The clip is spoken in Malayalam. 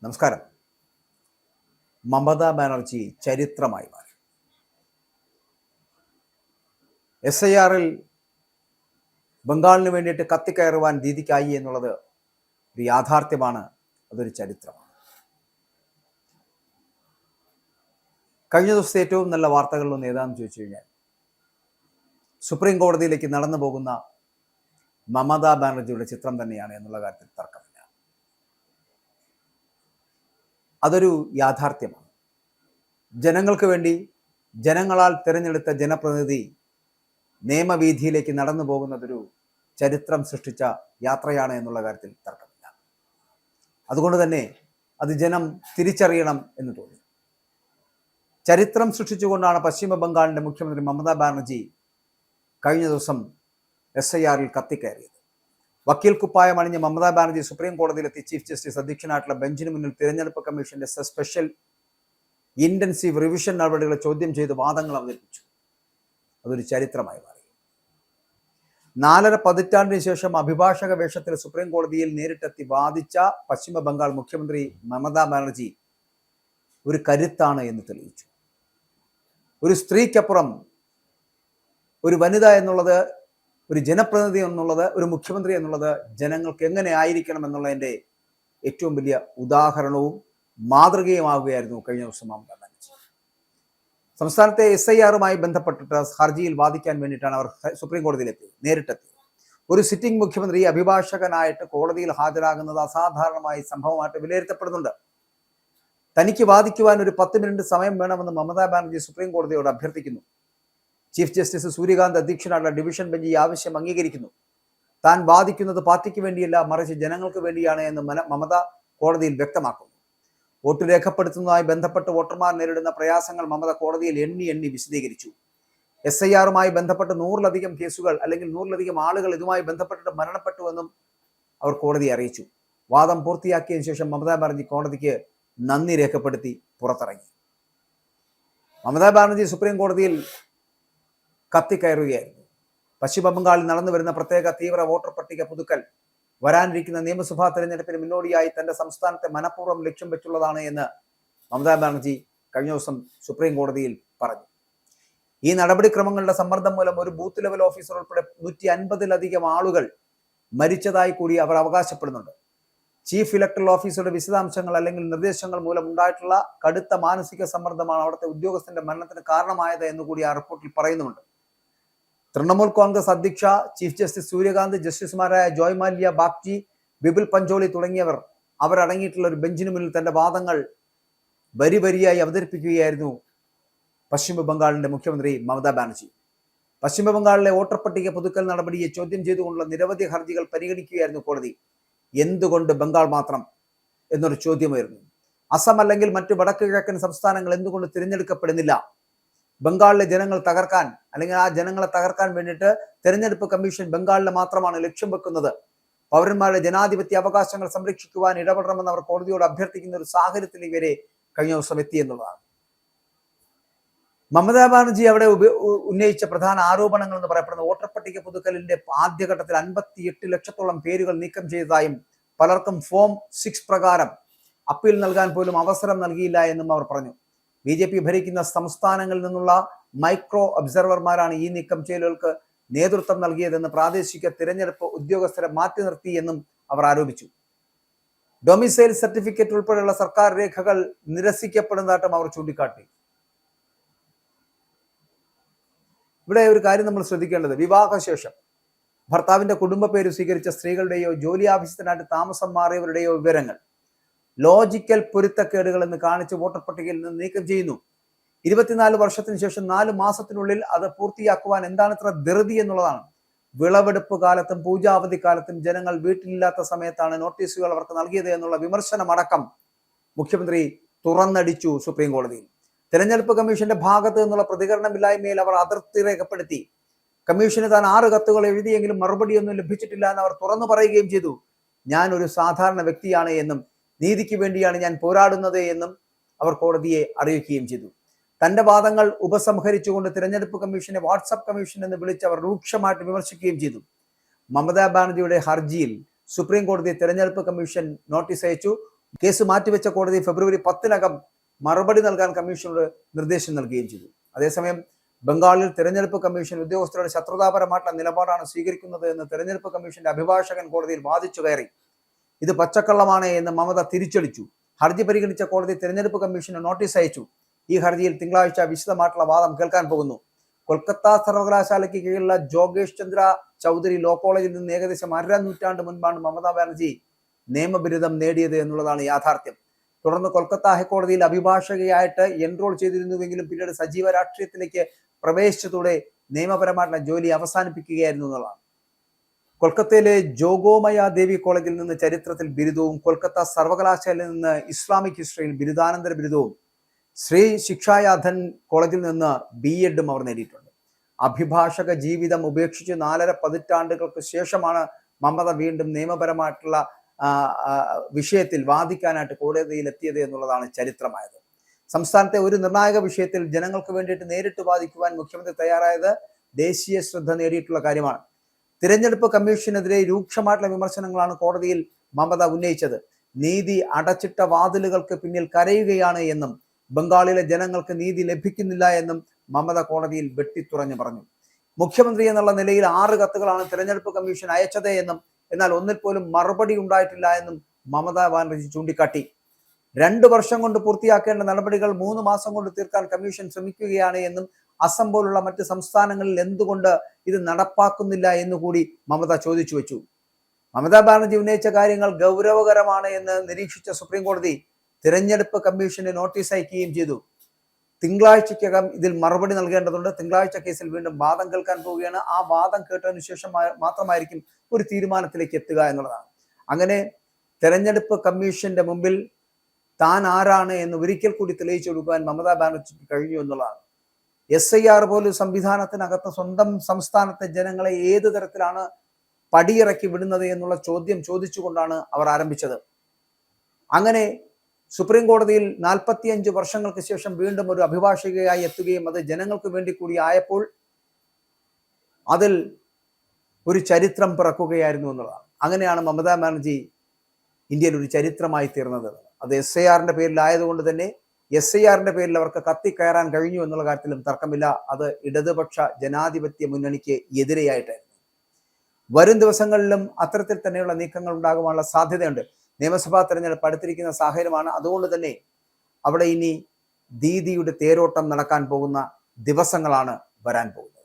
നമസ്കാരം. മമതാ ബാനർജി ചരിത്രമായി മാറി. SIR-ൽ ബംഗാളിന് വേണ്ടിയിട്ട് കത്തിക്കയറുവാൻ ദീദിക്കായി എന്നുള്ളത് ഒരു യാഥാർത്ഥ്യമാണ്, അതൊരു ചരിത്രമാണ്. കഴിഞ്ഞ ദിവസത്തെ ഏറ്റവും നല്ല വാർത്തകളിലൊന്ന് ഏതാണെന്ന് ചോദിച്ചു കഴിഞ്ഞാൽ, സുപ്രീം കോടതിയിലേക്ക് നടന്നു പോകുന്ന മമതാ ബാനർജിയുടെ ചിത്രം തന്നെയാണ് എന്നുള്ള കാര്യത്തിൽ തർക്കമില്ല. അതൊരു യാഥാർത്ഥ്യമാണ്. ജനങ്ങൾക്ക് വേണ്ടി ജനങ്ങളാൽ തിരഞ്ഞെടുത്ത ജനപ്രതിനിധി നിയമവീഥിയിലേക്ക് നടന്നു പോകുന്നതൊരു ചരിത്രം സൃഷ്ടിച്ച യാത്രയാണ് എന്നുള്ള കാര്യത്തിൽ തർക്കമില്ല. അതുകൊണ്ട് തന്നെ അത് ജനം തിരിച്ചറിയണം എന്ന് തോന്നി. ചരിത്രം സൃഷ്ടിച്ചുകൊണ്ടാണ് പശ്ചിമ ബംഗാളിന്റെ മുഖ്യമന്ത്രി മമതാ ബാനർജി കഴിഞ്ഞ ദിവസം SIR-ൽ കത്തിക്കയറിയത്. വക്കീൽ കുപ്പായം അണിഞ്ഞ് മമതാ ബാനർജി സുപ്രീം കോടതിയിലെത്തി ചീഫ് ജസ്റ്റിസ് അധ്യക്ഷനായിട്ടുള്ള ബെഞ്ചിന് മുന്നിൽ തിരഞ്ഞെടുപ്പ് കമ്മീഷന്റെ സ്പെഷ്യൽ ഇന്റൻസീവ് റിവിഷൻ നടപടികളെ ചോദ്യം ചെയ്ത് വാദങ്ങൾ അവതരിപ്പിച്ചു. അതൊരു ചരിത്രമായി മാറി. 4.5 പതിറ്റാണ്ടിന് ശേഷം അഭിഭാഷക വേഷത്തിൽ സുപ്രീം കോടതിയിൽ നേരിട്ടെത്തി വാദിച്ച പശ്ചിമ ബംഗാൾ മുഖ്യമന്ത്രി മമതാ ബാനർജി ഒരു കരുത്താണ് എന്ന് തെളിയിച്ചു. ഒരു സ്ത്രീക്കപ്പുറം ഒരു വനിത എന്നുള്ളത്, ഒരു ജനപ്രതിനിധി എന്നുള്ളത്, ഒരു മുഖ്യമന്ത്രി എന്നുള്ളത് ജനങ്ങൾക്ക് എങ്ങനെ ആയിരിക്കണം എന്നുള്ളതിൻ്റെ ഏറ്റവും വലിയ ഉദാഹരണവും മാതൃകയുമാവുകയായിരുന്നു കഴിഞ്ഞ ദിവസം മമതാ ബാനർജി. സംസ്ഥാനത്തെ SIR-മായി ബന്ധപ്പെട്ടിട്ട് ഹർജിയിൽ വാദിക്കാൻ വേണ്ടിയിട്ടാണ് അവർ സുപ്രീം കോടതിയിലെത്തി, നേരിട്ടെത്തി. ഒരു സിറ്റിംഗ് മുഖ്യമന്ത്രി അഭിഭാഷകനായിട്ട് കോടതിയിൽ ഹാജരാകുന്നത് അസാധാരണമായ സംഭവമായിട്ട് വിലയിരുത്തപ്പെടുന്നുണ്ട്. തനിക്ക് വാദിക്കുവാൻ ഒരു 10 മിനിറ്റ് സമയം വേണമെന്ന് മമതാ ബാനർജി സുപ്രീം കോടതിയോട് അഭ്യർത്ഥിക്കുന്നു. ചീഫ് ജസ്റ്റിസ് സൂര്യകാന്ത് അധ്യക്ഷനായുള്ള ഡിവിഷൻ ബെഞ്ച് ഈ ആവശ്യം അംഗീകരിക്കുന്നു. താൻ വാദിക്കുന്നത് പാർട്ടിക്ക് വേണ്ടിയല്ല, മറിച്ച് ജനങ്ങൾക്ക് വേണ്ടിയാണ് എന്ന് മമത കോടതിയിൽ വ്യക്തമാക്കുന്നു. വോട്ട് രേഖപ്പെടുത്തുന്നതുമായി ബന്ധപ്പെട്ട് വോട്ടർമാർ നേരിടുന്ന പ്രയാസങ്ങൾ മമത കോടതിയിൽ എണ്ണി വിശദീകരിച്ചു. SIR-മായി ബന്ധപ്പെട്ട് 100-ലധികം കേസുകൾ അല്ലെങ്കിൽ 100-ലധികം ആളുകൾ ഇതുമായി ബന്ധപ്പെട്ടിട്ട് മരണപ്പെട്ടുവെന്നും അവർ കോടതിയെ അറിയിച്ചു. വാദം പൂർത്തിയാക്കിയതിനു ശേഷം മമതാ ബാനർജി കോടതിക്ക് നന്ദി രേഖപ്പെടുത്തി പുറത്തിറങ്ങി. മമതാ ബാനർജി സുപ്രീം കോടതിയിൽ കത്തിക്കയറുകയായിരുന്നു. പശ്ചിമ ബംഗാളിൽ നടന്നു വരുന്ന പ്രത്യേക തീവ്ര വോട്ടർ പട്ടിക പുതുക്കൽ വരാനിരിക്കുന്ന നിയമസഭാ തെരഞ്ഞെടുപ്പിന് മുന്നോടിയായി തന്റെ സംസ്ഥാനത്തെ മനഃപൂർവ്വം ലക്ഷ്യം വെച്ചുള്ളതാണ് എന്ന് മമതാ ബാനർജി കഴിഞ്ഞ ദിവസം സുപ്രീം കോടതിയിൽ പറഞ്ഞു. ഈ നടപടിക്രമങ്ങളുടെ സമ്മർദ്ദം മൂലം ഒരു ബൂത്ത് ലെവൽ ഓഫീസർ ഉൾപ്പെടെ 150-ലധികം ആളുകൾ മരിച്ചതായി കൂടി അവർ അവകാശപ്പെടുന്നുണ്ട്. ചീഫ് ഇലക്ടറൽ ഓഫീസറുടെ വിശദാംശങ്ങൾ അല്ലെങ്കിൽ നിർദ്ദേശങ്ങൾ മൂലം ഉണ്ടായിട്ടുള്ള കടുത്ത മാനസിക സമ്മർദ്ദമാണ് അവിടുത്തെ ഉദ്യോഗസ്ഥന്റെ മരണത്തിന് കാരണമായത് എന്നുകൂടി ആ റിപ്പോർട്ടിൽ പറയുന്നുണ്ട്. തൃണമൂൽ കോൺഗ്രസ് അധ്യക്ഷ, ചീഫ് ജസ്റ്റിസ് സൂര്യകാന്ത്, ജസ്റ്റിസുമാരായ ജോയ് മാല്യ, ബാഗ്ചി, ബിപിൽ പഞ്ചോളി തുടങ്ങിയവർ അവരടങ്ങിയിട്ടുള്ള ഒരു ബെഞ്ചിന് മുന്നിൽ തന്റെ വാദങ്ങൾ വരിയായി അവതരിപ്പിക്കുകയായിരുന്നു പശ്ചിമ ബംഗാളിന്റെ മുഖ്യമന്ത്രി മമതാ ബാനർജി. പശ്ചിമ ബംഗാളിലെ വോട്ടർ പട്ടിക പുതുക്കൽ നടപടിയെ ചോദ്യം ചെയ്തുകൊണ്ടുള്ള നിരവധി ഹർജികൾ പരിഗണിക്കുകയായിരുന്നു കോടതി. എന്തുകൊണ്ട് ബംഗാൾ മാത്രം എന്നൊരു ചോദ്യമായിരുന്നു. അസം അല്ലെങ്കിൽ മറ്റു വടക്ക് കിഴക്കൻ സംസ്ഥാനങ്ങൾ എന്തുകൊണ്ട് തിരഞ്ഞെടുക്കപ്പെടുന്നില്ല? ബംഗാളിലെ ജനങ്ങൾ തകർക്കാൻ അല്ലെങ്കിൽ ആ ജനങ്ങളെ തകർക്കാൻ വേണ്ടിയിട്ട് തെരഞ്ഞെടുപ്പ് കമ്മീഷൻ ബംഗാളിലെ മാത്രമാണ് ലക്ഷ്യം വെക്കുന്നത്. പൗരന്മാരുടെ ജനാധിപത്യ അവകാശങ്ങൾ സംരക്ഷിക്കുവാൻ ഇടപെടണമെന്ന് അവർ കോടതിയോട് അഭ്യർത്ഥിക്കുന്ന ഒരു സാഹചര്യത്തിൽ ഇവരെ കഴിഞ്ഞ ദിവസം എത്തി എന്നുള്ളതാണ്. മമതാ ബാനർജി അവിടെ ഉന്നയിച്ച പ്രധാന ആരോപണങ്ങൾ എന്ന് പറയപ്പെടുന്ന വോട്ടർ പട്ടിക പുതുക്കലിന്റെ ആദ്യഘട്ടത്തിൽ 58 ലക്ഷത്തോളം പേരുകൾ നീക്കം ചെയ്തതായും പലർക്കും ഫോം 6 പ്രകാരം അപ്പീൽ നൽകാൻ പോലും അവസരം നൽകിയില്ല എന്നും അവർ പറഞ്ഞു. BJP ഭരിക്കുന്ന സംസ്ഥാനങ്ങളിൽ നിന്നുള്ള മൈക്രോ ഒബ്സർവർമാരാണ് ഈ നീക്കം ചെയ്യലുകൾക്ക് നേതൃത്വം നൽകിയതെന്ന് പ്രാദേശിക തിരഞ്ഞെടുപ്പ് ഉദ്യോഗസ്ഥരെ മാറ്റി നിർത്തി എന്നും അവർ ആരോപിച്ചു. ഡൊമിസൈൽ സർട്ടിഫിക്കറ്റ് ഉൾപ്പെടെയുള്ള സർക്കാർ രേഖകൾ നിരസിക്കപ്പെടുന്നതായിട്ടും അവർ ചൂണ്ടിക്കാട്ടി. ഇവിടെ ഒരു കാര്യം നമ്മൾ ശ്രദ്ധിക്കേണ്ടത്, വിവാഹശേഷം ഭർത്താവിന്റെ കുടുംബ പേര് സ്വീകരിച്ച സ്ത്രീകളുടെയോ ജോലി ആവശ്യത്തിനായിട്ട് താമസം മാറിയവരുടെയോ വിവരങ്ങൾ ലോജിക്കൽ പൊരുത്തക്കേടുകൾ എന്ന് കാണിച്ച് വോട്ടർ പട്ടികയിൽ നിന്ന് നീക്കം ചെയ്യുന്നു. 24 വർഷത്തിന് ശേഷം 4 മാസത്തിനുള്ളിൽ അത് പൂർത്തിയാക്കുവാൻ എന്താണ് ഇത്ര ധൃതി എന്നുള്ളതാണ്. വിളവെടുപ്പ് കാലത്തും പൂജാവധി കാലത്തും ജനങ്ങൾ വീട്ടിലില്ലാത്ത സമയത്താണ് നോട്ടീസുകൾ അവർക്ക് നൽകിയത് എന്നുള്ള വിമർശനമടക്കം മുഖ്യമന്ത്രി തുറന്നടിച്ചു സുപ്രീം കോടതിയിൽ. തെരഞ്ഞെടുപ്പ് കമ്മീഷന്റെ ഭാഗത്ത് നിന്നുള്ള പ്രതികരണമില്ലായ്മയിൽ അവർ അതൃപ്തി രേഖപ്പെടുത്തി. കമ്മീഷന് താൻ 6 കത്തുകൾ എഴുതിയെങ്കിലും മറുപടിയൊന്നും ലഭിച്ചിട്ടില്ല എന്ന് അവർ തുറന്നു പറയുകയും ചെയ്തു. ഞാൻ ഒരു സാധാരണ വ്യക്തിയാണ് എന്നും നീതിക്ക് വേണ്ടിയാണ് ഞാൻ പോരാടുന്നത് എന്നും അവർ കോടതിയെ അറിയിക്കുകയും ചെയ്തു. തന്റെ വാദങ്ങൾ ഉപസംഹരിച്ചുകൊണ്ട് തിരഞ്ഞെടുപ്പ് കമ്മീഷനെ വാട്സാപ്പ് കമ്മീഷൻ എന്ന് വിളിച്ച് അവർ രൂക്ഷമായിട്ട് വിമർശിക്കുകയും ചെയ്തു. മമതാ ബാനർജിയുടെ ഹർജിയിൽ സുപ്രീം കോടതി തിരഞ്ഞെടുപ്പ് കമ്മീഷൻ നോട്ടീസ് അയച്ചു. കേസ് മാറ്റിവെച്ച കോടതി ഫെബ്രുവരി 10-നകം മറുപടി നൽകാൻ കമ്മീഷനോട് നിർദ്ദേശം നൽകുകയും ചെയ്തു. അതേസമയം ബംഗാളിൽ തെരഞ്ഞെടുപ്പ് കമ്മീഷൻ ഉദ്യോഗസ്ഥരുടെ ശത്രുതാപരമായിട്ടുള്ള നിലപാടാണ് സ്വീകരിക്കുന്നത് എന്ന് തെരഞ്ഞെടുപ്പ് കമ്മീഷന്റെ അഭിഭാഷകൻ കോടതിയിൽ വാദിച്ചു കയറി. ഇത് പച്ചക്കള്ളമാണ് എന്ന് മമത തിരിച്ചടിച്ചു. ഹർജി പരിഗണിച്ച കോടതി തെരഞ്ഞെടുപ്പ് കമ്മീഷന് നോട്ടീസ് അയച്ചു. ഈ ഹർജിയിൽ തിങ്കളാഴ്ച വിശദമായിട്ടുള്ള വാദം കേൾക്കാൻ പോകുന്നു. കൊൽക്കത്ത സർവകലാശാലയ്ക്ക് കീഴിലുള്ള ജോഗേഷ് ചന്ദ്ര ചൗധരി ലോ കോളേജിൽ നിന്ന് ഏകദേശം 1/2 നൂറ്റാണ്ട് മുൻപാണ് മമതാ ബാനർജി നിയമബിരുദം നേടിയത് എന്നുള്ളതാണ് യാഥാർത്ഥ്യം. തുടർന്ന് കൊൽക്കത്ത ഹൈക്കോടതിയിൽ അഭിഭാഷകയായിട്ട് എൻറോൾ ചെയ്തിരുന്നുവെങ്കിലും പിന്നീട് സജീവ രാഷ്ട്രീയത്തിലേക്ക് പ്രവേശിച്ചതോടെ നിയമപരമായിട്ടുള്ള ജോലി അവസാനിപ്പിക്കുകയായിരുന്നു എന്നുള്ളതാണ്. കൊൽക്കത്തയിലെ ജോഗോമയ ദേവി കോളേജിൽ നിന്ന് ചരിത്രത്തിൽ ബിരുദവും കൊൽക്കത്ത സർവകലാശാലയിൽ നിന്ന് ഇസ്ലാമിക് ഹിസ്റ്ററിയിൽ ബിരുദാനന്തര ബിരുദവും ശ്രീ ശിക്ഷായാധൻ കോളേജിൽ നിന്ന് BEdും അവർ നേടിയിട്ടുണ്ട്. അഭിഭാഷക ജീവിതം ഉപേക്ഷിച്ച് 4.5 പതിറ്റാണ്ടുകൾക്ക് ശേഷമാണ് മമത വീണ്ടും നിയമപരമായിട്ടുള്ള വിഷയത്തിൽ വാദിക്കാനായിട്ട് കോടതിയിൽ എത്തിയത് എന്നുള്ളതാണ് ചരിത്രമായത്. സംസ്ഥാനത്തെ ഒരു നിർണായക വിഷയത്തിൽ ജനങ്ങൾക്ക് വേണ്ടിയിട്ട് നേരിട്ട് വാദിക്കുവാൻ മുഖ്യമന്ത്രി തയ്യാറായത് ദേശീയ ശ്രദ്ധ നേടിയിട്ടുള്ള കാര്യമാണ്. തിരഞ്ഞെടുപ്പ് കമ്മീഷനെതിരെ രൂക്ഷമായിട്ടുള്ള വിമർശനങ്ങളാണ് കോടതിയിൽ മമത ഉന്നയിച്ചത്. നീതി അടച്ചിട്ട വാതിലുകൾക്ക് പിന്നിൽ കരയുകയാണ് എന്നും ബംഗാളിലെ ജനങ്ങൾക്ക് നീതി ലഭിക്കുന്നില്ല എന്നും മമത കോടതിയിൽ വെട്ടിത്തുറഞ്ഞു പറഞ്ഞു. മുഖ്യമന്ത്രി എന്നുള്ള നിലയിൽ 6 കത്തുകളാണ് തിരഞ്ഞെടുപ്പ് കമ്മീഷൻ അയച്ചത് എന്നും എന്നാൽ ഒന്നിൽ പോലും മറുപടി ഉണ്ടായിട്ടില്ല എന്നും മമതാ ബാനർജി ചൂണ്ടിക്കാട്ടി. 2 വർഷം കൊണ്ട് പൂർത്തിയാക്കേണ്ട നടപടികൾ 3 മാസം കൊണ്ട് തീർക്കാൻ കമ്മീഷൻ ശ്രമിക്കുകയാണ് എന്നും അസം പോലുള്ള മറ്റ് സംസ്ഥാനങ്ങളിൽ എന്തുകൊണ്ട് ഇത് നടപ്പാക്കുന്നില്ല എന്നുകൂടി മമത ചോദിച്ചു വെച്ചു. മമതാ ബാനർജി ഉന്നയിച്ച കാര്യങ്ങൾ ഗൗരവകരമാണ് എന്ന് നിരീക്ഷിച്ച സുപ്രീം കോടതി തിരഞ്ഞെടുപ്പ് കമ്മീഷന് നോട്ടീസ് അയക്കുകയും ചെയ്തു. തിങ്കളാഴ്ചക്കകം ഇതിൽ മറുപടി നൽകേണ്ടതുണ്ട്. തിങ്കളാഴ്ച കേസിൽ വീണ്ടും വാദം കേൾക്കാൻ പോവുകയാണ്. ആ വാദം കേട്ടതിനു ശേഷം മാത്രമായിരിക്കും ഒരു തീരുമാനത്തിലേക്ക് എത്തുക എന്നുള്ളതാണ്. അങ്ങനെ തെരഞ്ഞെടുപ്പ് കമ്മീഷന്റെ മുമ്പിൽ താൻ ആരാണ് എന്ന് ഒരിക്കൽ കൂടി തെളിയിച്ചു കൊടുക്കാൻ മമതാ ബാനർജിക്ക് കഴിഞ്ഞു എന്നുള്ളതാണ്. SIR പോലും സംവിധാനത്തിനകത്ത് സ്വന്തം സംസ്ഥാനത്തെ ജനങ്ങളെ ഏത് തരത്തിലാണ് പടിയിറക്കി വിടുന്നത് എന്നുള്ള ചോദ്യം ചോദിച്ചുകൊണ്ടാണ് അവർ ആരംഭിച്ചത്. അങ്ങനെ സുപ്രീം കോടതിയിൽ 45 വർഷങ്ങൾക്ക് ശേഷം വീണ്ടും ഒരു അഭിഭാഷകയായി എത്തുകയും അത് ജനങ്ങൾക്ക് വേണ്ടി കൂടി ആയപ്പോൾ അതിൽ ഒരു ചരിത്രം പിറക്കുകയായിരുന്നു എന്നുള്ളതാണ്. അങ്ങനെയാണ് മമതാ ബാനർജി ഇന്ത്യയിൽ ഒരു ചരിത്രമായി തീർന്നത്. അത് SIRന്റെ പേരിലായതുകൊണ്ട് തന്നെ SIRന്റെ പേരിൽ അവർക്ക് കത്തിക്കയറാൻ കഴിഞ്ഞു എന്നുള്ള കാര്യത്തിലും തർക്കമില്ല. അത് ഇടതുപക്ഷ ജനാധിപത്യ മുന്നണിക്ക് എതിരെയായിട്ടായിരുന്നു. വരും ദിവസങ്ങളിലും അത്തരത്തിൽ തന്നെയുള്ള നീക്കങ്ങൾ ഉണ്ടാകുവാനുള്ള സാധ്യതയുണ്ട്. നിയമസഭാ തെരഞ്ഞെടുപ്പ് അടുത്തിരിക്കുന്ന സാഹചര്യമാണ്. അതുകൊണ്ട് തന്നെ അവിടെ ഇനി ദീദിയുടെ തേരോട്ടം നടക്കാൻ പോകുന്ന ദിവസങ്ങളാണ് വരാൻ പോകുന്നത്.